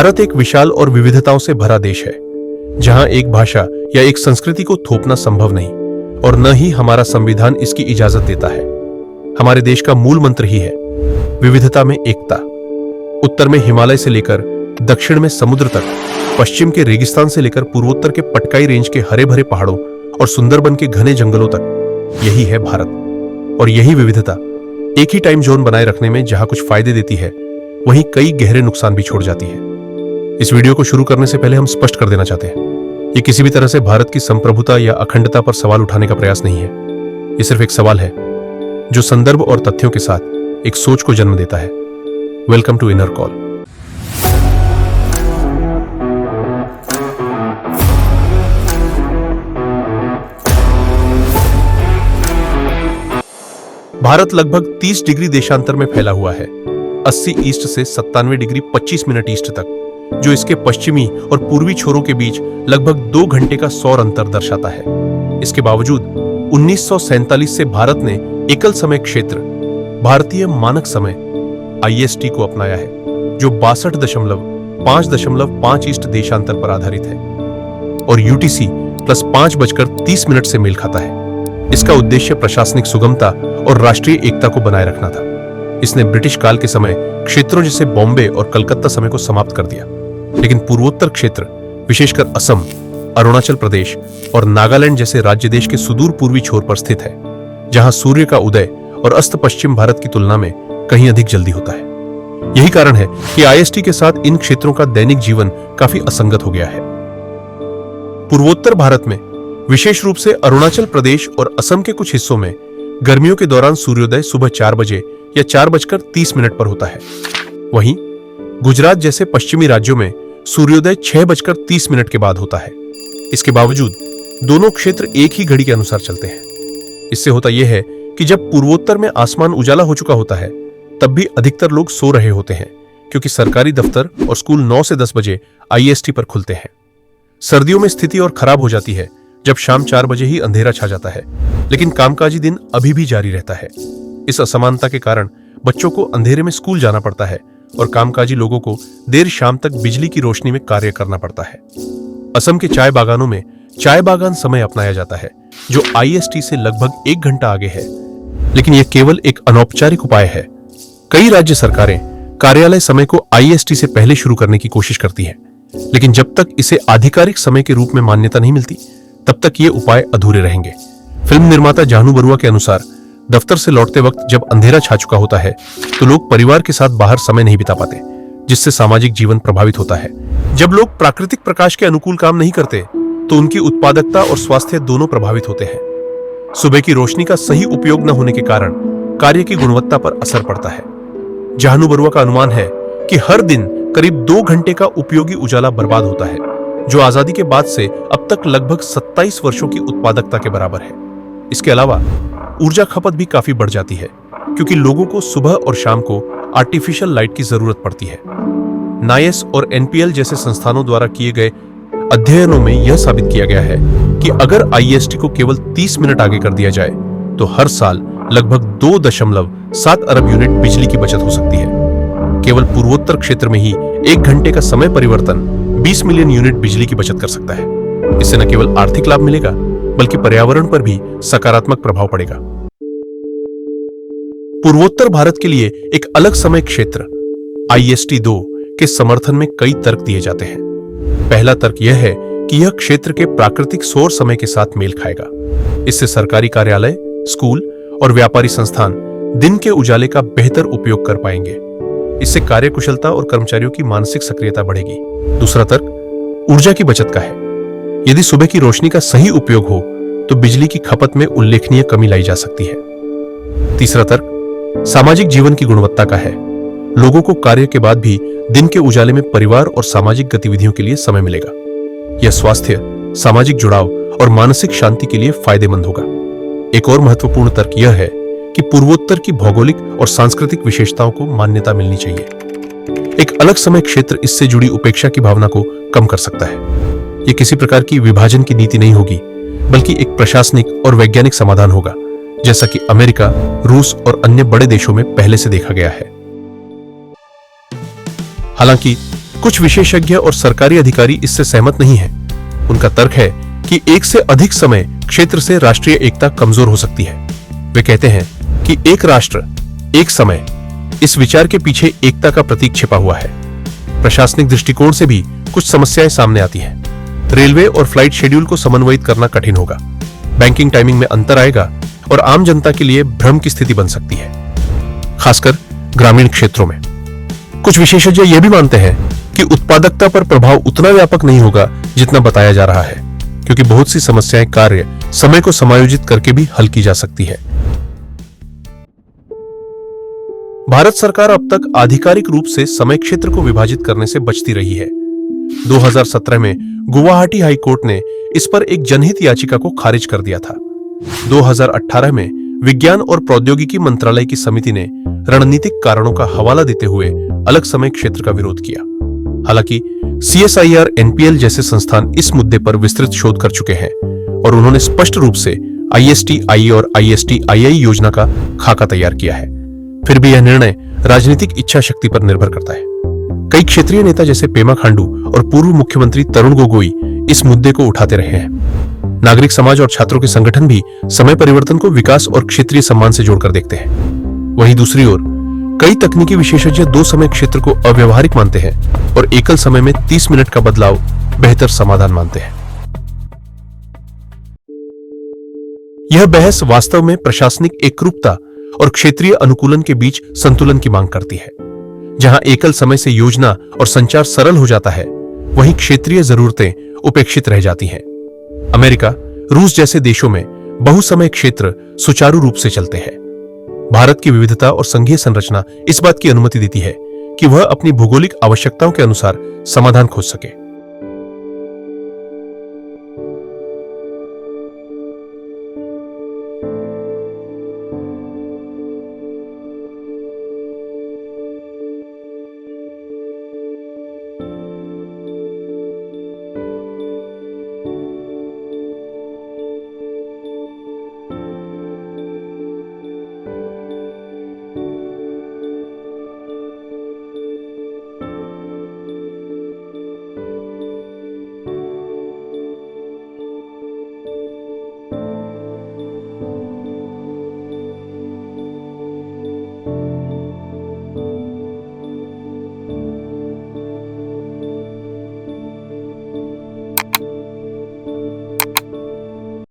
भारत एक विशाल और विविधताओं से भरा देश है, जहां एक भाषा या एक संस्कृति को थोपना संभव नहीं और न ही हमारा संविधान इसकी इजाजत देता है। हमारे देश का मूल मंत्र ही है विविधता में एकता। उत्तर में हिमालय से लेकर दक्षिण में समुद्र तक, पश्चिम के रेगिस्तान से लेकर पूर्वोत्तर के पटकाई रेंज के हरे भरे पहाड़ों और सुंदरबन के घने जंगलों तक, यही है भारत। और यही विविधता एक ही टाइम जोन बनाए रखने में जहां कुछ फायदे देती है, वहीं कई गहरे नुकसान भी छोड़ जाती है। इस वीडियो को शुरू करने से पहले हम स्पष्ट कर देना चाहते हैं, ये किसी भी तरह से भारत की संप्रभुता या अखंडता पर सवाल उठाने का प्रयास नहीं है। ये सिर्फ एक सवाल है जो संदर्भ और तथ्यों के साथ एक सोच को जन्म देता है। Welcome to inner call. Bharat लगभग 30 डिग्री देशांतर में फैला हुआ है, 80 ईस्ट से 97 डिग्री 25 मिनट ईस्ट तक, जो इसके पश्चिमी और पूर्वी छोरों के बीच लगभग 2 घंटे का सौर अंतर दर्शाता है। इसके बावजूद 1947 से भारत ने एकल समय क्षेत्र भारतीय मानक समय IST को अपनाया है, जो 62.5 ईस्ट देशांतर पर आधारित है और UTC प्लस 5:30 से मेल खाता है। इसका उद्देश्य प्रशासनिक सुगमता और राष्ट्रीय एकता को बनाए रखना था। इसने ब्रिटिश काल के समय क्षेत्रों जैसे बॉम्बे और कलकत्ता समय को समाप्त कर दिया, लेकिन पूर्वोत्तर क्षेत्र, विशेषकर असम, अरुणाचल प्रदेश और नागालैंड जैसे राज्य देश के सुदूर पूर्वी छोर पर स्थित है, जहां सूर्य का उदय और अस्त पश्चिम भारत की तुलना में कहीं अधिक जल्दी होता है। यही कारण है कि IST के साथ इन क्षेत्रों का दैनिक जीवन काफी असंगत हो गया है। पूर्वोत्तर भारत में, विशेष रूप से अरुणाचल प्रदेश और असम के कुछ हिस्सों में, गर्मियों के दौरान सूर्योदय सुबह 4 बजे या 4:30 पर होता है। वहीं गुजरात जैसे पश्चिमी राज्यों में सूर्योदय 6:30 के बाद होता है। इसके बावजूद दोनों क्षेत्र एक ही घड़ी के अनुसार चलते हैं। इससे होता यह है कि जब पूर्वोत्तर में आसमान उजाला हो चुका होता है, तब भी अधिकतर लोग सो रहे होते हैं, क्योंकि सरकारी दफ्तर और स्कूल 9 से 10 बजे IST पर खुलते हैं। सर्दियों में स्थिति और खराब हो जाती है जब शाम 4 बजे ही अंधेरा छा जाता है, लेकिन कामकाजी दिन अभी भी जारी रहता है। इस असमानता के कारण बच्चों को अंधेरे में स्कूल जाना पड़ता है और कामकाजी लोगों को देर शाम तक बिजली की रोशनी में कार्य करना पड़ता है। असम के चाय बागानों में चाय बागान समय अपनाया जाता है, जो IST से लगभग 1 घंटा आगे है, लेकिन यह केवल एक अनौपचारिक उपाय है। कई राज्य सरकारें कार्यालय समय को IST से पहले शुरू करने की कोशिश करती हैं, लेकिन जब तक इसे आधिकारिक समय के रूप में मान्यता नहीं मिलती, तब तक ये उपाय अधूरे रहेंगे। फिल्म निर्माता जानू बरुआ के अनुसार, दफ्तर से लौटते वक्त जब अंधेरा छा चुका होता है, तो लोग परिवार के साथ बाहर समय नहीं बिता पाते, जिससे सामाजिक जीवन प्रभावित होता है। जब लोग प्राकृतिक प्रकाश के अनुकूल काम नहीं करते, तो उनकी उत्पादकता और स्वास्थ्य दोनों प्रभावित होते हैं। सुबह की रोशनी का सही उपयोग न होने के कारण कार्य की गुणवत्ता पर असर पड़ता है। जानू बरुआ का अनुमान है कि हर दिन करीब 2 घंटे का उपयोगी उजाला बर्बाद होता है, जो आजादी के बाद से अब तक लगभग 27 वर्षों की उत्पादकता के बराबर है। इसके अलावा ऊर्जा खपत भी काफी बढ़ जाती है, क्योंकि लोगों को सुबह और शाम को आर्टिफिशियल लाइट की जरूरत पड़ती है। NIOS और NPL जैसे संस्थानों द्वारा किए गए अध्ययनों में यह साबित किया गया है कि अगर IST को केवल 30 मिनट आगे कर दिया जाए, तो हर साल लगभग 2.7 अरब यूनिट बिजली की बचत हो सकती है। केवल पूर्वोत्तर क्षेत्र में ही 1 घंटे का समय परिवर्तन 20 मिलियन यूनिट बिजली की बचत कर सकता है। इससे न केवल आर्थिक लाभ मिलेगा, बल्कि पर्यावरण पर भी सकारात्मक प्रभाव पड़ेगा। पूर्वोत्तर भारत के लिए एक अलग समय क्षेत्र IST 2 के समर्थन में कई तर्क दिए जाते हैं। पहला तर्क यह है कि यह क्षेत्र के प्राकृतिक सौर समय के साथ मेल खाएगा। इससे सरकारी कार्यालय, स्कूल और व्यापारी संस्थान दिन के उजाले का बेहतर उपयोग कर पाएंगे। इससे कार्यकुशलता और कर्मचारियों की मानसिक सक्रियता बढ़ेगी। दूसरा तर्क ऊर्जा की बचत का है। यदि सुबह की रोशनी का सही उपयोग हो, तो बिजली की खपत में उल्लेखनीय कमी लाई जा सकती है। तीसरा तर्क सामाजिक जीवन की गुणवत्ता का है। लोगों को कार्य के बाद भी दिन के उजाले में परिवार और सामाजिक गतिविधियों के लिए समय मिलेगा। यह स्वास्थ्य, सामाजिक जुड़ाव और मानसिक शांति के लिए फायदेमंद होगा। एक और महत्वपूर्ण तर्क यह है कि पूर्वोत्तर की भौगोलिक और सांस्कृतिक विशेषताओं को मान्यता मिलनी चाहिए। एक अलग समय क्षेत्र इससे जुड़ी उपेक्षा की भावना को कम कर सकता है। यह किसी प्रकार की विभाजन की नीति नहीं होगी, बल्कि एक प्रशासनिक और वैज्ञानिक समाधान होगा, जैसा कि अमेरिका, रूस और अन्य बड़े देशों में पहले से देखा गया है। हालांकि कुछ विशेषज्ञ और सरकारी अधिकारी इससे सहमत नहीं हैं। उनका तर्क है कि एक से अधिक समय क्षेत्र से राष्ट्रीय एकता कमजोर हो सकती है। वे कहते हैं कि एक राष्ट्र एक समय, इस विचार के पीछे एकता का प्रतीक छिपा हुआ है। प्रशासनिक दृष्टिकोण से भी कुछ समस्याएं सामने आती हैं। रेलवे और फ्लाइट शेड्यूल को समन्वयित करना कठिन होगा, बैंकिंग टाइमिंग में अंतर आएगा और आम जनता के लिए भ्रम की स्थिति बन सकती है, खासकर ग्रामीण क्षेत्रों में। कुछ विशेषज्ञ यह भी मानते हैं कि उत्पादकता पर प्रभाव उतना व्यापक नहीं होगा जितना बताया जा रहा है, क्योंकि बहुत सी समस्याएं कार्य समय को समायोजित करके भी हल की जा सकती है। भारत सरकार अब तक आधिकारिक रूप से समय क्षेत्र को विभाजित करने से बचती रही है। 2017 में गुवाहाटी हाई कोर्ट ने इस पर एक जनहित याचिका को खारिज कर दिया था। 2018 में विज्ञान और प्रौद्योगिकी मंत्रालय की समिति ने रणनीतिक कारणों का हवाला देते हुए अलग समय क्षेत्र का विरोध किया। हालांकि CSIR NPL जैसे संस्थान इस मुद्दे पर विस्तृत शोध कर चुके हैं और उन्होंने स्पष्ट रूप से ISTI और ISTII योजना का खाका तैयार किया है। फिर भी यह निर्णय राजनीतिक इच्छा शक्ति पर निर्भर करता है। कई क्षेत्रीय नेता जैसे पेमा खांडू और पूर्व मुख्यमंत्री तरुण गोगोई इस मुद्दे को उठाते रहे हैं। नागरिक समाज और छात्रों के संगठन भी समय परिवर्तन को विकास और क्षेत्रीय सम्मान से जोड़कर देखते हैं। वहीं दूसरी ओर कई तकनीकी विशेषज्ञ दो समय क्षेत्र को अव्यवहारिक मानते हैं और एकल समय में 30 मिनट का बदलाव बेहतर समाधान मानते हैं। यह बहस वास्तव में प्रशासनिक एकरूपता और क्षेत्रीय अनुकूलन के बीच संतुलन की मांग करती है। जहां एकल समय से योजना और संचार सरल हो जाता है, वहीं क्षेत्रीय जरूरतें उपेक्षित रह जाती हैं। अमेरिका, रूस जैसे देशों में बहुसमय क्षेत्र सुचारू रूप से चलते हैं। भारत की विविधता और संघीय संरचना इस बात की अनुमति देती है कि वह अपनी भौगोलिक आवश्यकताओं के अनुसार समाधान खोज सके।